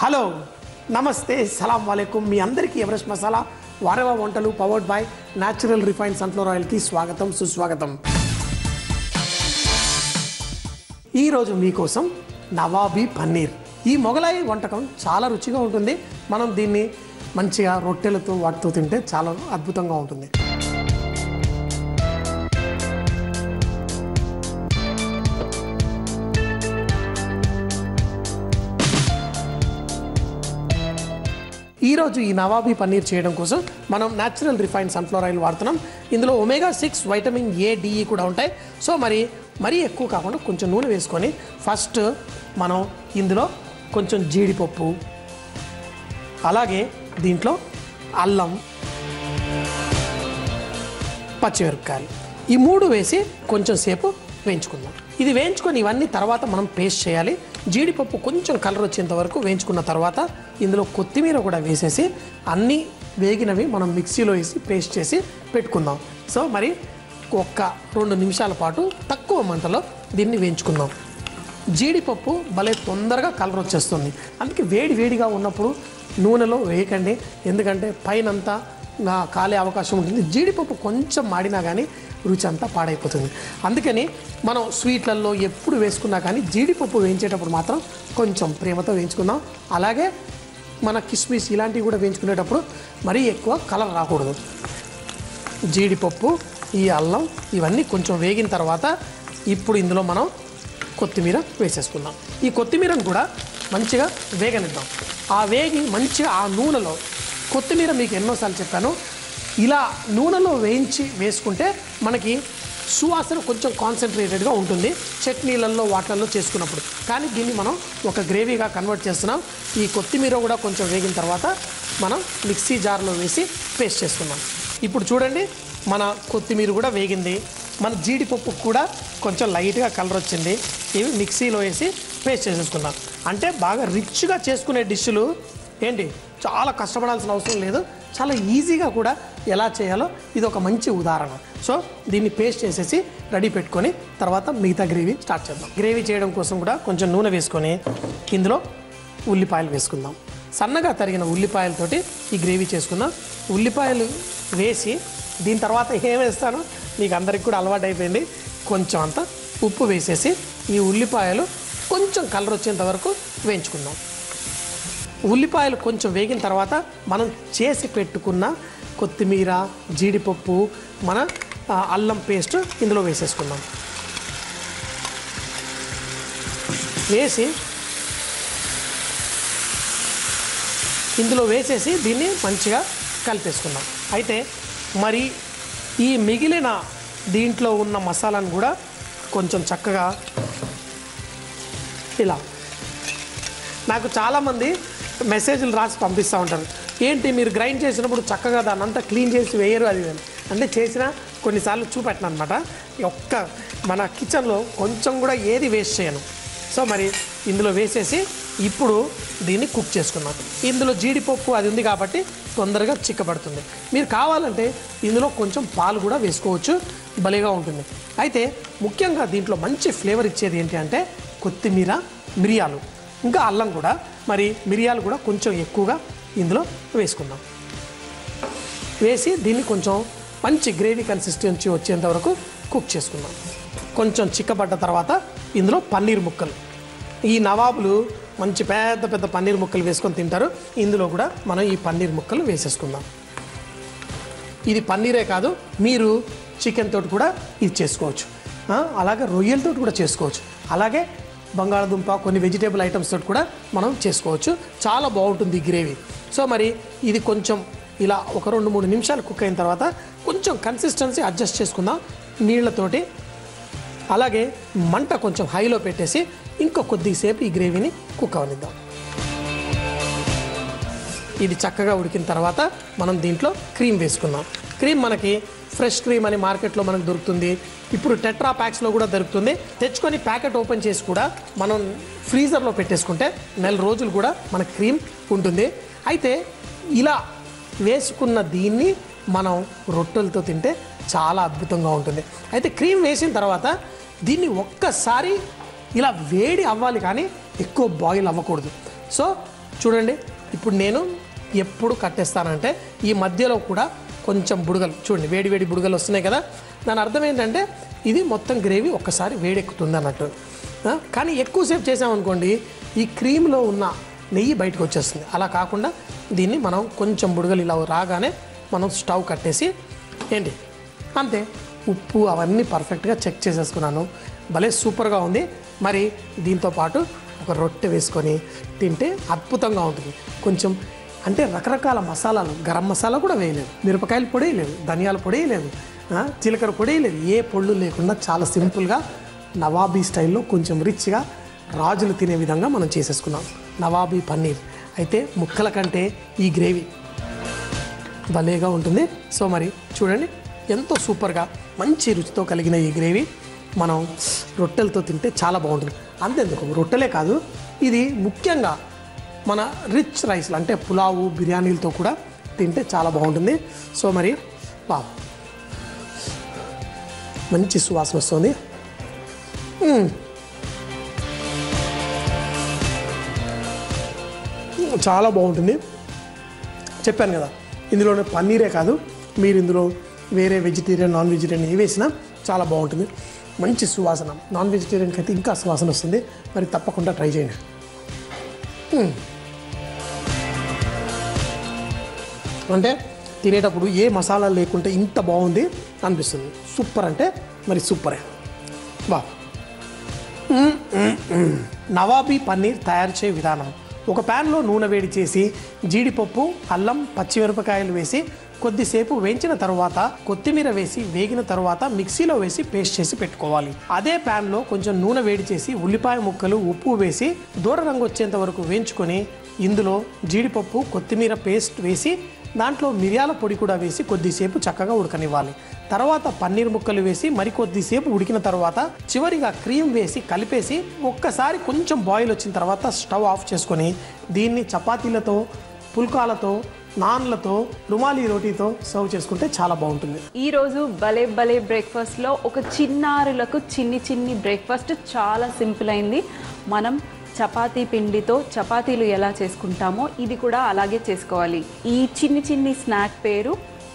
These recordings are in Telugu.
హలో నమస్తే సలాం వాలేకుం మీ అందరికీ ఎవరెస్ట్ మసాలా వారవ వంటలు powered by natural refined sunflower ఆయిల్కి స్వాగతం సుస్వాగతం. ఈరోజు మీకోసం నవాబీ పన్నీర్. ఈ మొగలాయి వంటకం చాలా రుచిగా ఉంటుంది. మనం దీన్ని మంచిగా రొట్టెలతో వాటితో తింటే చాలా అద్భుతంగా ఉంటుంది. ఈరోజు ఈ నవాబీ పన్నీర్ చేయడం కోసం మనం న్యాచురల్ రిఫైన్డ్ సన్ఫ్లవర్ ఆయిల్ వాడుతున్నాం. ఇందులో ఒమేగా-6 వైటమిన్ ఏ డిఈ కూడా ఉంటాయి. సో మరీ ఎక్కువ కాకుండా కొంచెం నూనె వేసుకొని ఫస్ట్ మనం ఇందులో కొంచెం జీడిపప్పు, అలాగే దీంట్లో అల్లం, పచ్చిమిరపకాయలు ఈ మూడు వేసి కొంచెం సేపు వేయించుకుందాం. ఇది వేయించుకొని ఇవన్నీ తర్వాత మనం పేస్ట్ చేయాలి. జీడిపప్పు కొంచెం కలర్ వచ్చేంత వరకు వేయించుకున్న తర్వాత ఇందులో కొత్తిమీర కూడా వేసేసి అన్నీ వేగినవి మనం మిక్సీలో వేసి పేస్ట్ చేసి పెట్టుకుందాం. సో మరి ఒక్క 2 నిమిషాల పాటు తక్కువ మంటలో దీన్ని వేయించుకుందాం. జీడిపప్పు భలే తొందరగా కలర్ వచ్చేస్తుంది. అందుకే వేడిగా ఉన్నప్పుడు నూనెలో వేయకండి, ఎందుకంటే పైనంతా కాలే అవకాశం ఉంటుంది. జీడిపప్పు కొంచెం మాడినా కానీ రుచి అంతా పాడైపోతుంది. అందుకని మనం స్వీట్లలో ఎప్పుడు వేసుకున్నా కానీ జీడిపప్పు వేయించేటప్పుడు మాత్రం కొంచెం ప్రేమతో వేయించుకుందాం. అలాగే మన కిస్మిస్ ఇలాంటివి కూడా వేయించుకునేటప్పుడు మరీ ఎక్కువ కలర్ రాకూడదు. జీడిపప్పు, ఈ అల్లం ఇవన్నీ కొంచెం వేగిన తర్వాత ఇప్పుడు ఇందులో మనం కొత్తిమీర వేసేసుకుందాం. ఈ కొత్తిమీరను కూడా మంచిగా వేగనిద్దాం. ఆ వేగి మంచిగా ఆ నూనెలో కొత్తిమీర మీకు ఎన్నోసార్లు చెప్పాను, ఇలా నూనెలో వేసుకుంటే మనకి సువాసన కొంచెం కాన్సన్ట్రేటెడ్గా ఉంటుంది చట్నీలలో వాటిల్లో చేసుకున్నప్పుడు. కానీ దీన్ని మనం ఒక గ్రేవీగా కన్వర్ట్ చేస్తున్నాం. ఈ కొత్తిమీర కూడా కొంచెం వేగిన తర్వాత మనం మిక్సీ జార్లో వేసి పేస్ట్ చేసుకుందాం. ఇప్పుడు చూడండి, మన కొత్తిమీర కూడా వేగింది, మన జీడిపప్పు కూడా కొంచెం లైట్గా కలర్ వచ్చింది. ఇవి మిక్సీలో వేసి పేస్ట్ చేసేసుకుందాం. అంటే బాగా రిచ్గా చేసుకునే డిష్లు ఏంటి చాలా కష్టపడాల్సిన అవసరం లేదు, చాలా ఈజీగా కూడా ఎలా చేయాలో ఇది ఒక మంచి ఉదాహరణ. సో దీన్ని పేస్ట్ చేసేసి రెడీ పెట్టుకొని తర్వాత మిగతా గ్రేవీ స్టార్ట్ చేద్దాం. గ్రేవీ చేయడం కోసం కూడా కొంచెం నూనె వేసుకొని ఇందులో ఉల్లిపాయలు వేసుకుందాం. సన్నగా తరిగిన ఉల్లిపాయలతోటి ఈ గ్రేవీ చేసుకుందాం. ఉల్లిపాయలు వేసి దీని తర్వాత ఏం వేస్తానో మీకు అందరికి కూడా అలవాటు అయిపోయింది, కొంచెం అంత ఉప్పు వేసేసి ఈ ఉల్లిపాయలు కొంచెం కలర్ వచ్చేంత వరకు వేయించుకుందాం. ఉల్లిపాయలు కొంచెం వేగిన తర్వాత మనం చేసి పెట్టుకున్న కొత్తిమీర, జీడిపప్పు, మన అల్లం పేస్ట్ ఇందులో వేసేసుకుందాం. ఇందులో వేసేసి దీన్ని మంచిగా కలిపేసుకుందాం. అయితే మరి ఈ మిగిలిన దీంట్లో ఉన్న మసాలాను కూడా కొంచెం చక్కగా ఇలా నాకు చాలామంది మెసేజ్లు రాసి పంపిస్తూ ఉంటారు, ఏంటి మీరు గ్రైండ్ చేసినప్పుడు చక్కగా దాన్ని అంతా క్లీన్ చేసి వేయరు అది అంటే చేసిన కొన్నిసార్లు చూపెట్టను అనమాట. మన కిచెన్లో కొంచెం కూడా ఏది వేస్ట్ చేయను. సో మరి ఇందులో వేసేసి ఇప్పుడు దీన్ని కుక్ చేసుకున్నాం. ఇందులో జీడిపప్పు అది ఉంది కాబట్టి తొందరగా చిక్కబడుతుంది. మీరు కావాలంటే ఇందులో కొంచెం పాలు కూడా వేసుకోవచ్చు, భలేగా ఉంటుంది. అయితే ముఖ్యంగా దీంట్లో మంచి ఫ్లేవర్ ఇచ్చేది ఏంటి అంటే కొత్తిమీర, మిరియాలు, ఇంకా అల్లం కూడా. మరి మిరియాలు కూడా కొంచెం ఎక్కువగా ఇందులో వేసుకుందాం. వేసి దీన్ని కొంచెం మంచి గ్రేవీ కన్సిస్టెన్సీ వచ్చేంత వరకు కుక్ చేసుకుందాం. కొంచెం చిక్కబడ్డ తర్వాత ఇందులో పన్నీర్ ముక్కలు, ఈ నవాబులు మంచి పెద్ద పన్నీర్ ముక్కలు వేసుకొని తింటారు. ఇందులో కూడా మనం ఈ పన్నీర్ ముక్కలు వేసేసుకుందాం. ఇది పన్నీరే కాదు, మీరు చికెన్ తోటి కూడా ఇది చేసుకోవచ్చు, అలాగే రొయ్యలతో కూడా చేసుకోవచ్చు, అలాగే బంగాళదుంప కొన్ని వెజిటేబుల్ ఐటమ్స్ తోటి కూడా మనం చేసుకోవచ్చు. చాలా బాగుంటుంది ఈ గ్రేవీ. సో మరి ఇది కొంచెం ఇలా ఒక 2-3 నిమిషాలు కుక్ అయిన తర్వాత కొంచెం కన్సిస్టెన్సీ అడ్జస్ట్ చేసుకుందాం నీళ్ళతోటి. అలాగే మంట కొంచెం హైలో పెట్టేసి ఇంకో కొద్దిసేపు ఈ గ్రేవీని కుక్ అవనిద్దాం. ఇది చక్కగా ఉడికిన తర్వాత మనం దీంట్లో క్రీమ్ వేసుకుందాం. క్రీమ్ మనకి ఫ్రెష్ క్రీమ్ అని మార్కెట్లో మనకు దొరుకుతుంది. ఇప్పుడు టెట్రా ప్యాక్స్లో కూడా దొరుకుతుంది. తెచ్చుకొని ప్యాకెట్ ఓపెన్ చేసి కూడా మనం ఫ్రీజర్లో పెట్టేసుకుంటే 4 రోజులు కూడా మన క్రీమ్ ఉంటుంది. అయితే ఇలా వేసుకున్న దీన్ని మనం రొట్టెలతో తింటే చాలా అద్భుతంగా ఉంటుంది. అయితే క్రీమ్ వేసిన తర్వాత దీన్ని ఒక్కసారి ఇలా వేడి అవ్వాలి కానీ ఎక్కువ బాయిల్ అవ్వకూడదు. సో చూడండి ఇప్పుడు నేను ఎప్పుడు కట్టేస్తానంటే ఈ మధ్యలో కూడా కొంచెం బుడగలు చూడండి, వేడి వేడి బుడగలు వస్తున్నాయి కదా. దాని అర్థం ఏంటంటే ఇది మొత్తం గ్రేవీ ఒక్కసారి వేడెక్కుతుంది అన్నట్టు. కానీ ఎక్కువసేపు చేసామనుకోండి ఈ క్రీమ్లో ఉన్న నెయ్యి బయటకు వచ్చేస్తుంది. అలా కాకుండా దీన్ని మనం కొంచెం బుడగలు ఇలా రాగానే మనం స్టవ్ కట్టేసి ఏంటి అంతే, ఉప్పు అవన్నీ పర్ఫెక్ట్గా చెక్ చేసేసుకున్నాను. భలే సూపర్గా ఉంది. మరి దీంతో పాటు ఒక రొట్టె వేసుకొని తింటే అద్భుతంగా ఉంటుంది. కొంచెం అంటే రకరకాల మసాలాలు, గరం మసాలా కూడా వేయలేదు, మిరపకాయల పొడి లేదు, ధనియాల పొడి లేదు, జీలకర్ర పొడి లేదు, ఏ పొళ్ళు లేకుండా చాలా సింపుల్గా నవాబీ స్టైల్లో కొంచెం రిచ్గా రాజులు తినే విధంగా మనం చేసేసుకున్నాం నవాబీ పన్నీర్. అయితే ముక్కల కంటే ఈ గ్రేవీ భలేగా ఉంటుంది. సో మరి చూడండి ఎంతో సూపర్గా మంచి రుచితో కలిగిన ఈ గ్రేవీ మనం రొట్టెలతో తింటే చాలా బాగుంటుంది. అంతేందుకు రొట్టెలే కాదు, ఇది ముఖ్యంగా మన రిచ్ రైస్లు అంటే పులావు, బిర్యానీలతో కూడా తింటే చాలా బాగుంటుంది. సో మరి మంచి సువాసన వస్తుంది. చాలా బాగుంటుంది. చెప్పాను కదా ఇందులోనే పన్నీరే కాదు, మీరు ఇందులో వేరే వెజిటేరియన్, నాన్ వెజిటేరియన్ ఏ వేసినా చాలా బాగుంటుంది. మంచి సువాసన, నాన్ వెజిటేరియన్కి అయితే ఇంకా సువాసన వస్తుంది. మరి తప్పకుండా ట్రై చేయండి. అంటే తినేటప్పుడు ఏ మసాలా లేకుంటే ఇంత బాగుంది అనిపిస్తుంది. సూపర్ అంటే మరి సూపరే. నవాబీ పన్నీర్ తయారు చేయ విధానం: ఒక ప్యాన్లో నూనె వేడి చేసి జీడిపప్పు, అల్లం, పచ్చిమిరపకాయలు వేసి కొద్దిసేపు వేయించిన తర్వాత కొత్తిమీర వేసి వేగిన తర్వాత మిక్సీలో వేసి పేస్ట్ చేసి పెట్టుకోవాలి. అదే ప్యాన్లో కొంచెం నూనె వేడి చేసి ఉల్లిపాయ ముక్కలు, ఉప్పు వేసి దూర రంగు వచ్చేంత వరకు వేయించుకొని ఇందులో జీడిపప్పు, కొత్తిమీర పేస్ట్ వేసి దాంట్లో మిరియాల పొడి కూడా వేసి కొద్దిసేపు చక్కగా ఉడకనివ్వాలి. తర్వాత పన్నీర్ ముక్కలు వేసి మరికొద్దిసేపు ఉడికిన తర్వాత చివరిగా క్రీమ్ వేసి కలిపేసి ఒక్కసారి కొంచెం బాయిల్ వచ్చిన తర్వాత స్టవ్ ఆఫ్ చేసుకొని దీన్ని చపాతీలతో, పుల్కాలతో, నాన్లతో, రుమాలి రోటీతో సర్వ్ చేసుకుంటే చాలా బాగుంటుంది. ఈరోజు భలే భలే బ్రేక్ఫాస్ట్లో ఒక చిన్నారులకు చిన్ని బ్రేక్ఫాస్ట్ చాలా సింపుల్ అయింది. మనం చపాతీ పిండితో చపాతీలు ఎలా చేసుకుంటామో ఇది కూడా అలాగే చేసుకోవాలి. ఈ చిన్ని స్నాక్ పేరు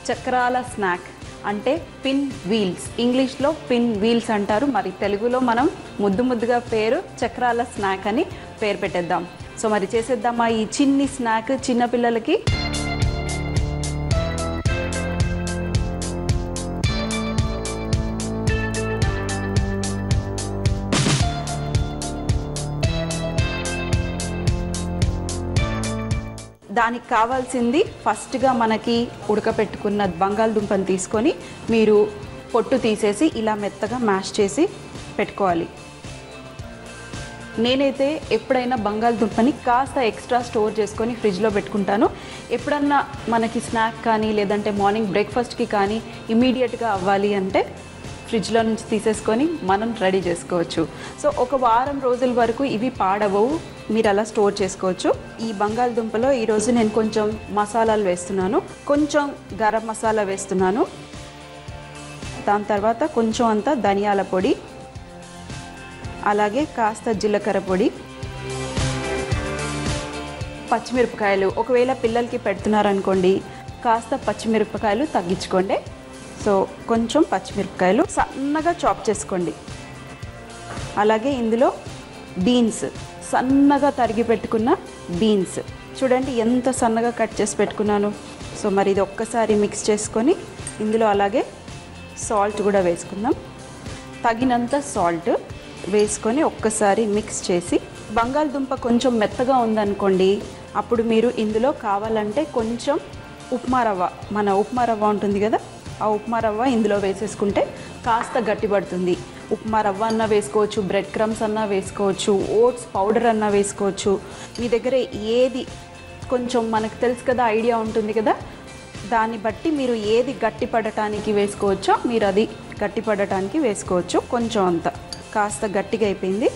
చక్రాల స్నాక్, అంటే పిన్ వీల్స్. ఇంగ్లీష్లో పిన్ వీల్స్ అంటారు, మరి తెలుగులో మనం ముద్దుగా పేరు చక్రాల స్నాక్ అని పేరు పెట్టేద్దాం. సో మరి చేసేద్దామా ఈ చిన్ని స్నాక్ చిన్నపిల్లలకి? దానికి కావాల్సింది ఫస్ట్గా మనకి ఉడకపెట్టుకున్న బంగాళదుంపని తీసుకొని మీరు పొట్టు తీసేసి ఇలా మెత్తగా మ్యాష్ చేసి పెట్టుకోవాలి. నేనైతే ఎప్పుడైనా బంగాళదుంపని కాస్త ఎక్స్ట్రా స్టోర్ చేసుకొని ఫ్రిడ్జ్లో పెట్టుకుంటాను. ఎప్పుడన్నా మనకి స్నాక్ కానీ లేదంటే మార్నింగ్ బ్రేక్ఫాస్ట్కి కానీ ఇమీడియట్గా అవ్వాలి అంటే ఫ్రిడ్జ్లో నుంచి తీసేసుకొని మనం రెడీ చేసుకోవచ్చు. సో ఒక వారం రోజుల వరకు ఇవి పాడవవు, మీరు అలా స్టోర్ చేసుకోవచ్చు. ఈ బంగాళదుంపలో ఈరోజు నేను కొంచెం మసాలాలు వేస్తున్నాను. కొంచెం గరం మసాలా వేస్తున్నాను, దాని తర్వాత కొంచెం అంత ధనియాల పొడి, అలాగే కాస్త జీలకర్ర పొడి, పచ్చిమిరపకాయలు. ఒకవేళ పిల్లలకి పెడుతున్నారనుకోండి కాస్త పచ్చిమిరపకాయలు తగ్గించుకోండి. సో కొంచెం పచ్చిమిరపకాయలు సన్నగా చాప్ చేసుకోండి. అలాగే ఇందులో బీన్స్, సన్నగా తరిగి పెట్టుకున్న బీన్స్ చూడండి ఎంత సన్నగా కట్ చేసి పెట్టుకున్నాను. సో మరి ఇది ఒక్కసారి మిక్స్ చేసుకొని ఇందులో అలాగే సాల్ట్ కూడా వేసుకుందాం. తగినంత సాల్ట్ వేసుకొని ఒక్కసారి మిక్స్ చేసి, బంగాళదుంప కొంచెం మెత్తగా ఉందనుకోండి అప్పుడు మీరు ఇందులో కావాలంటే కొంచెం ఉప్మా రవ్వ, మన ఉప్మా రవ్వ ఉంటుంది కదా, ఆ ఉప్మా రవ్వ ఇందులో వేసేసుకుంటే కాస్త గట్టిపడుతుంది. ఉప్మా రవ్వ అన్నా వేసుకోవచ్చు, బ్రెడ్ క్రమ్స్ అన్నా వేసుకోవచ్చు, ఓట్స్ పౌడర్ అన్నా వేసుకోవచ్చు. మీ దగ్గర ఏది కొంచెం మనకు తెలుసు కదా, ఐడియా ఉంటుంది కదా, దాన్ని బట్టి మీరు ఏది గట్టిపడటానికి వేసుకోవచ్చో మీరు అది గట్టిపడటానికి వేసుకోవచ్చు. కొంచెం అంత కాస్త గట్టిగా అయిపోయింది.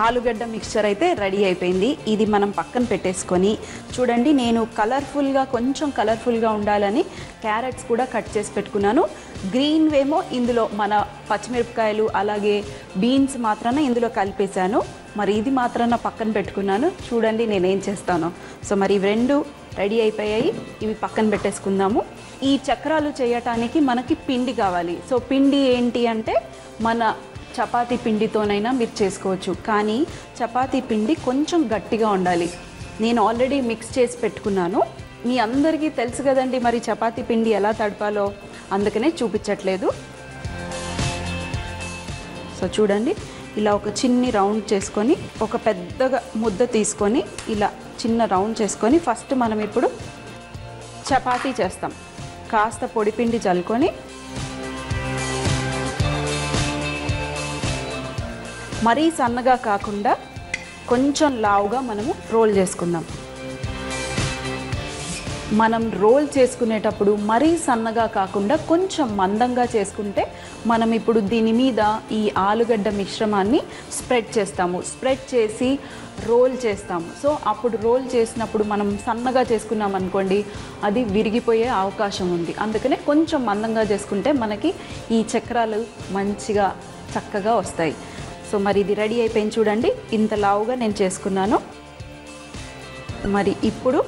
ఆలుగడ్డ మిక్స్చర్ అయితే రెడీ అయిపోయింది. ఇది మనం పక్కన పెట్టేసుకొని చూడండి, నేను కొంచెం కలర్ఫుల్గా ఉండాలని క్యారెట్స్ కూడా కట్ చేసి పెట్టుకున్నాను. గ్రీన్ వేమో ఇందులో మన పచ్చిమిరపకాయలు అలాగే బీన్స్ మాత్రాన ఇందులో కలిపేశాను. మరి ఇది మాత్రాన పక్కన పెట్టుకున్నాను. చూడండి నేనేం చేస్తాను. సో మరి ఇవి రెండు రెడీ అయిపోయాయి. ఇవి పక్కన పెట్టేసుకుందాము. ఈ చక్రాలు చేయటానికి మనకి పిండి కావాలి. సో పిండి ఏంటి అంటే మన చపాతీ పిండితోనైనా మీరు చేసుకోవచ్చు, కానీ చపాతీ పిండి కొంచెం గట్టిగా ఉండాలి. నేను ఆల్రెడీ మిక్స్ చేసి పెట్టుకున్నాను. మీ అందరికీ తెలుసు కదండి మరి చపాతీ పిండి ఎలా తడపాలో, అందుకనే చూపించట్లేదు. సో చూడండి, ఇలా ఒక చిన్ని రౌండ్ చేసుకొని ఒక పెద్దగా ముద్ద తీసుకొని ఇలా చిన్న రౌండ్ చేసుకొని ఫస్ట్ మనం ఇప్పుడు చపాతీ చేస్తాం. కాస్త పొడిపిండి చల్లుకొని మరీ సన్నగా కాకుండా కొంచెం లావుగా మనము రోల్ చేసుకుందాం. మనం రోల్ చేసుకునేటప్పుడు మరీ సన్నగా కాకుండా కొంచెం మందంగా చేసుకుంటే మనం ఇప్పుడు దీని మీద ఈ ఆలుగడ్డ మిశ్రమాన్ని స్ప్రెడ్ చేస్తాము. స్ప్రెడ్ చేసి రోల్ చేస్తాము. సో అప్పుడు రోల్ చేసినప్పుడు మనం సన్నగా చేసుకున్నాం అనుకోండి, అది విరిగిపోయే అవకాశం ఉంది. అందుకనే కొంచెం మందంగా చేసుకుంటే మనకి ఈ చక్రాలు మంచిగా చక్కగా వస్తాయి. సో మరి ఇది రెడీ అయిపోయింది చూడండి, ఇంత లావుగా నేను చేసుకున్నాను. మరి ఇప్పుడు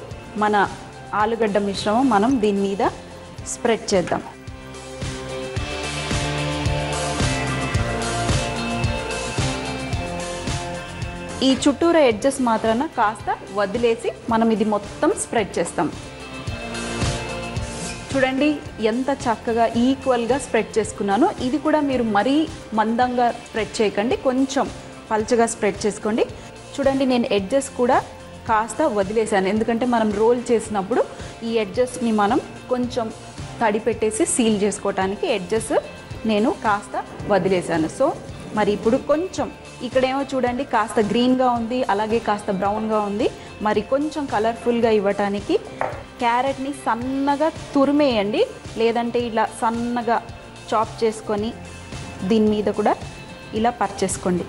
మన ఆలుగడ్డ మిశ్రమం మనం దీని మీద స్ప్రెడ్ చేద్దాం. ఈ చుట్టూరా ఎడ్జెస్ మాత్రాన కాస్త వదిలేసి మనం ఇది మొత్తం స్ప్రెడ్ చేస్తాం. చూడండి ఎంత చక్కగా ఈక్వల్గా స్ప్రెడ్ చేసుకున్నాను. ఇది కూడా మీరు మరీ మందంగా స్ప్రెడ్ చేయకండి, కొంచెం పల్చగా స్ప్రెడ్ చేసుకోండి. చూడండి నేను ఎడ్జెస్ కూడా కాస్త వదిలేసాను, ఎందుకంటే మనం రోల్ చేసినప్పుడు ఈ ఎడ్జెస్ని మనం కొంచెం తడి పెట్టేసి సీల్ చేసుకోవటానికి ఎడ్జెస్ నేను కాస్త వదిలేసాను. సో మరి ఇప్పుడు కొంచెం ఇక్కడేమో చూడండి కాస్త గ్రీన్గా ఉంది, అలాగే కాస్త బ్రౌన్గా ఉంది. మరి కొంచెం కలర్ఫుల్గా ఇవ్వటానికి క్యారెట్ని సన్నగా తురిమేయండి, లేదంటే ఇలా సన్నగా చాప్ చేసుకొని దీని మీద కూడా ఇలా పరిచేసుకోండి.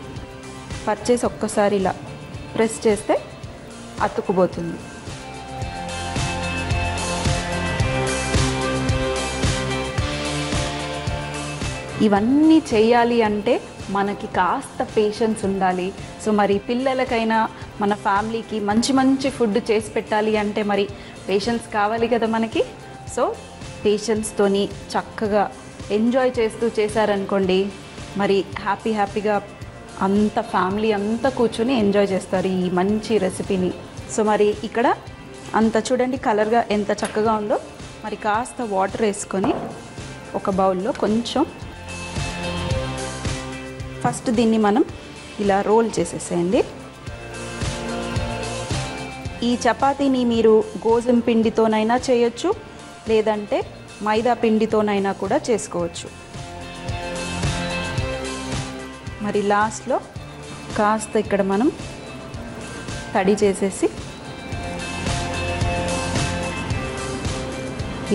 పరిచేసి ఒక్కసారి ఇలా ప్రెస్ చేస్తే అతుక్కుపోతుంది. ఇవన్నీ చేయాలి అంటే మనకి కాస్త పేషెన్స్ ఉండాలి. సో మరి పిల్లలకైనా మన ఫ్యామిలీకి మంచి మంచి ఫుడ్ చేసి పెట్టాలి అంటే మరి పేషెన్స్ కావాలి కదా మనకి. సో పేషెన్స్తోని చక్కగా ఎంజాయ్ చేస్తూ చేశారనుకోండి, మరి హ్యాపీగా అంత ఫ్యామిలీ అంతా కూర్చొని ఎంజాయ్ చేస్తారు ఈ మంచి రెసిపీని. సో మరి ఇక్కడ అంత చూడండి కలర్గా ఎంత చక్కగా ఉందో. మరి కాస్త వాటర్ వేసుకొని ఒక బౌల్లో కొంచెం ఫస్ట్ దీన్ని మనం ఇలా రోల్ చేసేసేయండి. ఈ చపాతీని మీరు గోధుమ పిండితోనైనా చేయొచ్చు, లేదంటే మైదా పిండితోనైనా కూడా చేసుకోవచ్చు. మరి లాస్ట్లో కాస్త ఇక్కడ మనం తడి చేసేసి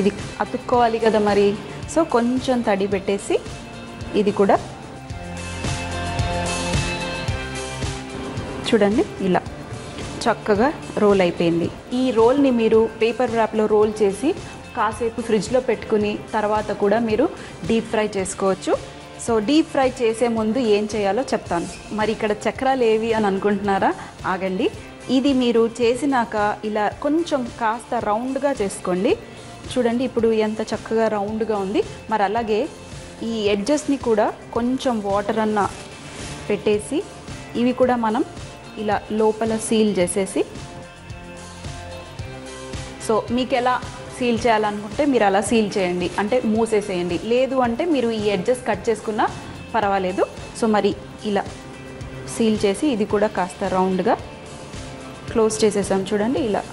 ఇది అతుక్కోవాలి కదా మరి. సో కొంచెం తడి పెట్టేసి ఇది కూడా చూడండి ఇలా చక్కగా రోల్ అయిపోయింది. ఈ రోల్ని మీరు పేపర్ ర్యాప్లో రోల్ చేసి కాసేపు ఫ్రిడ్జ్లో పెట్టుకుని తర్వాత కూడా మీరు డీప్ ఫ్రై చేసుకోవచ్చు. సో డీప్ ఫ్రై చేసే ముందు ఏం చేయాలో చెప్తాను. మరి ఇక్కడ చక్రాలు ఏవి అని అనుకుంటున్నారా? ఆగండి. ఇది మీరు చేసినాక ఇలా కొంచెం కాస్త రౌండ్గా చేసుకోండి. చూడండి ఇప్పుడు ఎంత చక్కగా రౌండ్గా ఉంది. మరి అలాగే ఈ ఎడ్జెస్ని కూడా కొంచెం వాటర్ అన్న పెట్టేసి ఇవి కూడా మనం ఇలా లోపల సీల్ చేసేసి, సో మీకు ఎలా సీల్ చేయాలనుకుంటే మీరు అలా సీల్ చేయండి, అంటే మూసేసేయండి. లేదు అంటే మీరు ఈ ఎడ్జెస్ కట్ చేసుకున్నా పర్వాలేదు. సో మరి ఇలా సీల్ చేసి ఇది కూడా కాస్త రౌండ్గా క్లోజ్ చేసేసాం. చూడండి ఇలా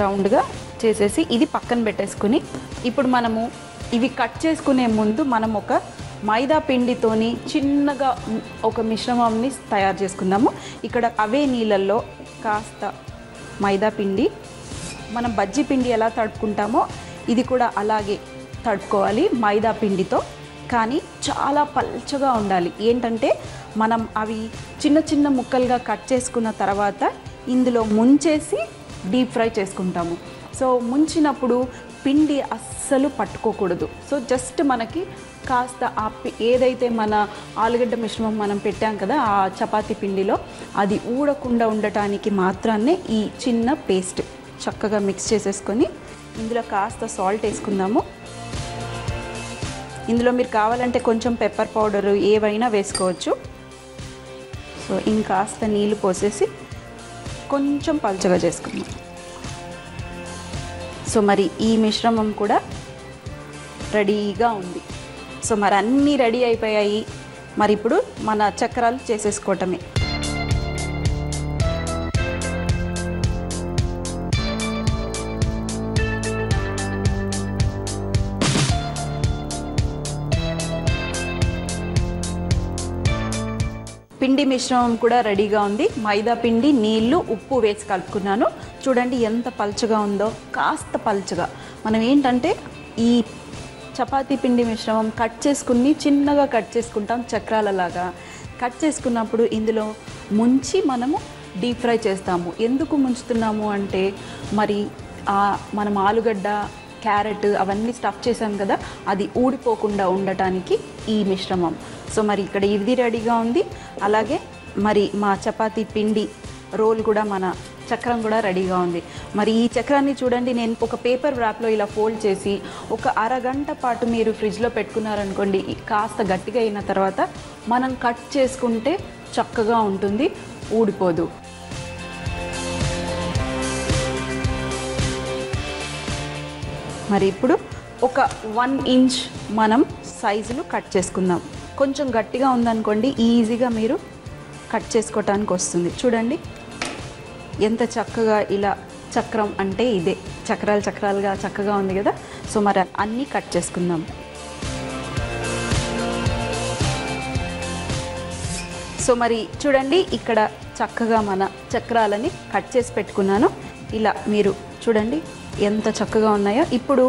రౌండ్గా చేసేసి ఇది పక్కన పెట్టేసుకుని ఇప్పుడు మనము ఇవి కట్ చేసుకునే ముందు మనం ఒక మైదా పిండితోని చిన్నగా ఒక మిశ్రమాన్ని తయారు చేసుకుందాము. ఇక్కడ అవే నీళ్ళల్లో కాస్త మైదా పిండి, మనం బజ్జీ పిండి ఎలా తడుపుకుంటామో ఇది కూడా అలాగే తడుపుకోవాలి మైదా పిండితో. కానీ చాలా పల్చగా ఉండాలి. ఏంటంటే మనం అవి చిన్న చిన్న ముక్కలుగా కట్ చేసుకున్న తర్వాత ఇందులో ముంచేసి డీప్ ఫ్రై చేసుకుంటాము. సో ముంచినప్పుడు పిండి అస్సలు పట్టుకోకూడదు. సో జస్ట్ మనకి కాస్త ఏదైతే మన ఆలుగడ్డ మిశ్రమం మనం పెట్టాం కదా ఆ చపాతీ పిండిలో, అది ఊడకుండా ఉండటానికి మాత్రాన్నే ఈ చిన్న పేస్ట్ చక్కగా మిక్స్ చేసేసుకొని ఇందులో కాస్త సాల్ట్ వేసుకుందాము. ఇందులో మీరు కావాలంటే కొంచెం పెప్పర్ పౌడరు ఏవైనా వేసుకోవచ్చు. సో ఇంకాస్త నీళ్ళు పోసేసి కొంచెం పల్చగా చేసుకుందాం. సో మరి ఈ మిశ్రమం కూడా రెడీగా ఉంది. సో మరి అన్నీ రెడీ అయిపోయాయి. మరి ఇప్పుడు మన చక్రాలు చేసేసుకోవటమే. పిండి మిశ్రమం కూడా రెడీగా ఉంది. మైదా పిండి, నీళ్లు, ఉప్పు వేసి కలుపుకున్నాను. చూడండి ఎంత పల్చగా ఉందో, కాస్త పల్చగా. మనం ఏంటంటే ఈ చపాతీ పిండి మిశ్రమం కట్ చేసుకుని చిన్నగా కట్ చేసుకుంటాం చక్రాలలాగా. కట్ చేసుకున్నప్పుడు ఇందులో ముంచి మనము డీప్ ఫ్రై చేస్తాము. ఎందుకు ముంచుతున్నాము అంటే మరి మనం ఆలుగడ్డ, క్యారెట్ అవన్నీ స్టఫ్ చేసాం కదా, అది ఊడిపోకుండా ఉండటానికి ఈ మిశ్రమం. సో మరి ఇక్కడ ఇది రెడీగా ఉంది. అలాగే మరి మా చపాతీ పిండి రోల్ కూడా, మన చక్రం కూడా రెడీగా ఉంది. మరి ఈ చక్రాన్ని చూడండి, నేను ఒక పేపర్ ర్యాప్లో ఇలా ఫోల్డ్ చేసి ఒక అరగంట పాటు మీరు ఫ్రిడ్జ్లో పెట్టుకున్నారనుకోండి, కాస్త గట్టిగా అయిన తర్వాత మనం కట్ చేసుకుంటే చక్కగా ఉంటుంది, ఊడిపోదు. మరి ఇప్పుడు ఒక 1 ఇంచ్ మనం సైజులు కట్ చేసుకుందాం. కొంచెం గట్టిగా ఉందనుకోండి, ఈజీగా మీరు కట్ చేసుకోవటానికి వస్తుంది. చూడండి ఎంత చక్కగా ఇలా చక్రం అంటే ఇదే చక్రాలు చక్రాలుగా చక్కగా ఉంది కదా. సో మరి అన్నీ కట్ చేసుకుందాం. సో మరి చూడండి ఇక్కడ చక్కగా మన చక్రాలని కట్ చేసి పెట్టుకున్నాను. ఇలా మీరు చూడండి ఎంత చక్కగా ఉన్నాయో. ఇప్పుడు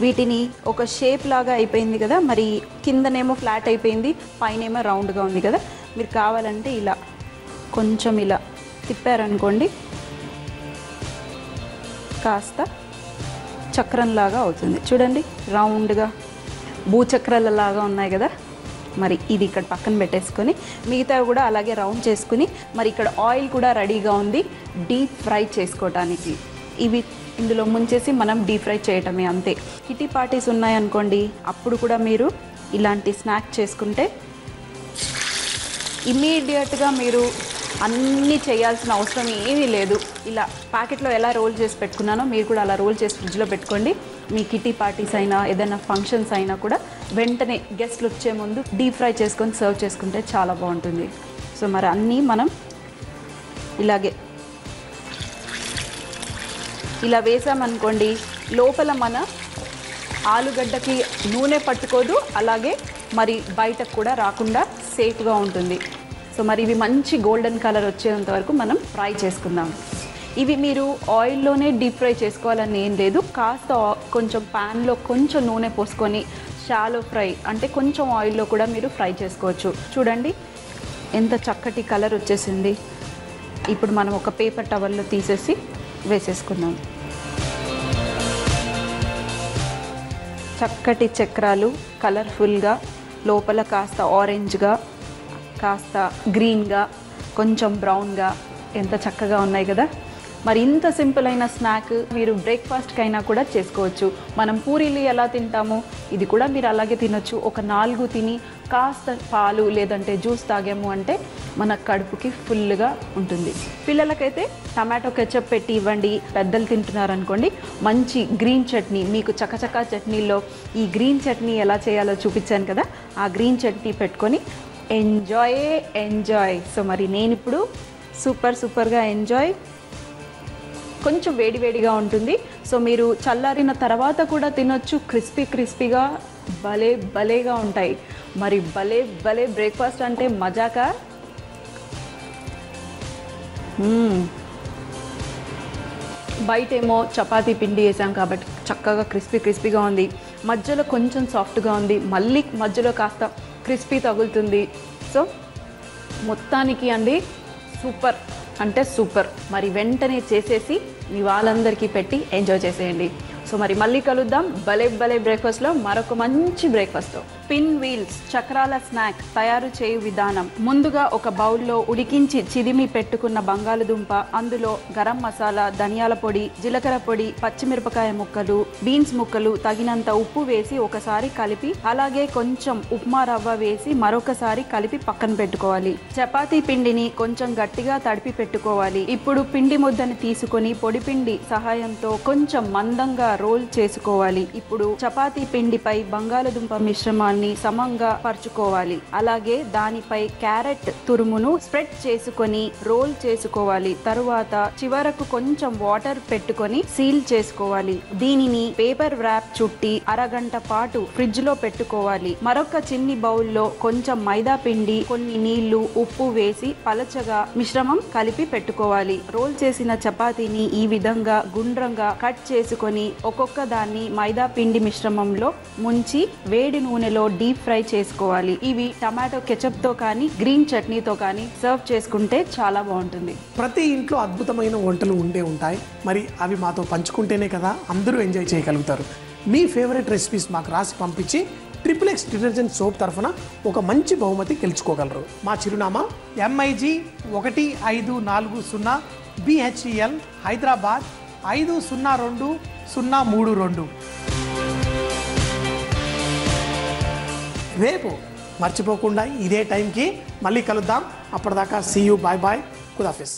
వీటిని ఒక షేప్ లాగా అయిపోయింది కదా, మరి కిందనేమో ఫ్లాట్ అయిపోయింది, పైనేమో రౌండ్గా ఉంది కదా. మీరు కావాలంటే ఇలా కొంచెం ఇలా తిప్పారనుకోండి, కాస్త చక్రంలాగా అవుతుంది. చూడండి రౌండ్గా భూచక్రాలలాగా ఉన్నాయి కదా. మరి ఇది ఇక్కడ పక్కన పెట్టేసుకొని మిగతా కూడా అలాగే రౌండ్ చేసుకుని, మరి ఇక్కడ ఆయిల్ కూడా రెడీగా ఉంది డీప్ ఫ్రై చేసుకోవటానికి. ఇవి ఇందులో ముంచేసి మనం డీప్ ఫ్రై చేయటమే, అంతే. కిటీ పార్టీస్ ఉన్నాయనుకోండి, అప్పుడు కూడా మీరు ఇలాంటి స్నాక్ చేసుకుంటే ఇమ్మీడియట్గా మీరు అన్నీ చేయాల్సిన అవసరం ఏమీ లేదు. ఇలా ప్యాకెట్లో ఎలా రోల్ చేసి పెట్టుకున్నానో మీరు కూడా అలా రోల్ చేసి ఫ్రిడ్జ్లో పెట్టుకోండి. మీ కిటీ పార్టీస్ అయినా ఏదైనా ఫంక్షన్స్ అయినా కూడా వెంటనే గెస్ట్లు వచ్చే ముందు డీప్ ఫ్రై చేసుకొని సర్వ్ చేసుకుంటే చాలా బాగుంటుంది. సో మరి అన్నీ మనం ఇలాగే ఇలా వేసామనుకోండి, లోపల మన ఆలుగడ్డకి నూనె పట్టుకోదు, అలాగే మరి బయటకు కూడా రాకుండా సేఫ్గా ఉంటుంది. సో మరి ఇవి మంచి గోల్డెన్ కలర్ వచ్చేంత వరకు మనం ఫ్రై చేసుకుందాం. ఇవి మీరు ఆయిల్లోనే డీప్ ఫ్రై చేసుకోవాలని ఏం లేదు. కాస్త కొంచెం ప్యాన్లో కొంచెం నూనె పోసుకొని షాలో ఫ్రై అంటే కొంచెం ఆయిల్లో కూడా మీరు ఫ్రై చేసుకోవచ్చు. చూడండి ఎంత చక్కటి కలర్ వచ్చేసింది. ఇప్పుడు మనం ఒక పేపర్ టవల్లో తీసేసి వేసేసుకుందాం. చక్కటి చక్రాలు కలర్ఫుల్గా, లోపల కాస్త ఆరెంజ్గా, కాస్త గ్రీన్గా, కొంచెం బ్రౌన్గా ఎంత చక్కగా ఉన్నాయి కదా. మరి ఇంత సింపుల్ అయిన స్నాక్ మీరు బ్రేక్ఫాస్ట్కి అయినా కూడా చేసుకోవచ్చు. మనం పూరీలు ఎలా తింటామో ఇది కూడా మీరు అలాగే తినొచ్చు. ఒక 4 తిని కాస్త పాలు లేదంటే జ్యూస్ తాగాము అంటే మన కడుపుకి ఫుల్గా ఉంటుంది. పిల్లలకైతే టమాటో కెచప్ పెట్టి ఇవ్వండి. పెద్దలు తింటున్నారనుకోండి, మంచి గ్రీన్ చట్నీ, మీకు చకచకా చట్నీలో ఈ గ్రీన్ చట్నీ ఎలా చేయాలో చూపించాను కదా, ఆ గ్రీన్ చట్నీ పెట్టుకొని ఎంజాయ్. సో మరి నేను ఇప్పుడు సూపర్గా ఎంజాయ్. కొంచెం వేడివేడిగా ఉంటుంది. సో మీరు చల్లారిన తర్వాత కూడా తినొచ్చు. క్రిస్పీగా భలేగా ఉంటాయి. మరి భలే బ్రేక్ఫాస్ట్ అంటే మజాకా. బయటేమో చపాతీ పిండి వేసాం కాబట్టి చక్కగా క్రిస్పీగా ఉంది, మధ్యలో కొంచెం సాఫ్ట్గా ఉంది, మళ్ళీ మధ్యలో కాస్త క్రిస్పీ తగులుతుంది. సో మొత్తానికి అండి సూపర్ అంటే సూపర్. మరి వెంటనే చేసేసి మీ వాళ్ళందరికీ పెట్టి ఎంజాయ్ చేసేయండి. సో మరి మళ్ళీ కలుద్దాం భలే బ్రేక్ఫాస్ట్లో మరొక మంచి బ్రేక్ఫాస్ట్తో. పిన్ వీల్స్ చక్రాల స్నాక్ తయారు చేయు విధానం. ముందుగా ఒక బౌల్లో ఉడికించి చిదిమి పెట్టుకున్న బంగాళదుంప, అందులో గరం మసాలా, ధనియాల పొడి, జీలకర్ర పొడి, పచ్చిమిరపకాయ ముక్కలు, బీన్స్ ముక్కలు, తగినంత ఉప్పు వేసి ఒకసారి కలిపి, అలాగే కొంచెం ఉప్మా రవ్వ వేసి మరొకసారి కలిపి పక్కన పెట్టుకోవాలి. చపాతీ పిండిని కొంచెం గట్టిగా తడిపి పెట్టుకోవాలి. ఇప్పుడు పిండి ముద్దని తీసుకొని పొడి పిండి సహాయంతో కొంచెం మందంగా రోల్ చేసుకోవాలి. ఇప్పుడు చపాతీ పిండిపై బంగాళదుంప మిశ్రమాన్ని సమంగా పరుచుకోవాలి. అలాగే దానిపై క్యారెట్ తురుమును స్ప్రెడ్ చేసుకొని రోల్ చేసుకోవాలి. తరువాత చివరకు కొంచెం వాటర్ పెట్టుకొని సీల్ చేసుకోవాలి. దీనిని పేపర్ వ్రాప్ చుట్టి అరగంట పాటు ఫ్రిడ్జ్ లో పెట్టుకోవాలి. మరొక చిన్ని బౌల్లో కొంచెం మైదా పిండి, కొన్ని నీళ్లు, ఉప్పు వేసి పలచగా మిశ్రమం కలిపి పెట్టుకోవాలి. రోల్ చేసిన చపాతీని ఈ విధంగా గుండ్రంగా కట్ చేసుకొని ఒక్కొక్క దాన్ని మైదా పిండి మిశ్రమంలో ముంచి వేడి నూనెలో డీప్ ఫ్రై చేసుకోవాలి. ఇవి టమాటో కెచప్ తో కానీ గ్రీన్ చట్నీతో కానీ సర్వ్ చేసుకుంటే చాలా బాగుంటుంది. ప్రతి ఇంట్లో అద్భుతమైన వంటలు ఉంటాయి. మరి అవి మాతో పంచుకుంటేనే కదా అందరూ ఎంజాయ్ చేయగలుగుతారు. మీ ఫేవరెట్ రెసిపీస్ మాకు రాసి పంపించి XXX డిటర్జెంట్ సోప్ తరఫున ఒక మంచి బహుమతి గెలుచుకోగలరు. మా చిరునామా MIG 1540 BHEL హైదరాబాద్ 502032. రేపు మర్చిపోకుండా ఇదే టైంకి మళ్ళీ కలుద్దాం. అప్పటిదాకా సీ యూ, బాయ్ బాయ్, ఖుదాఫిజ్.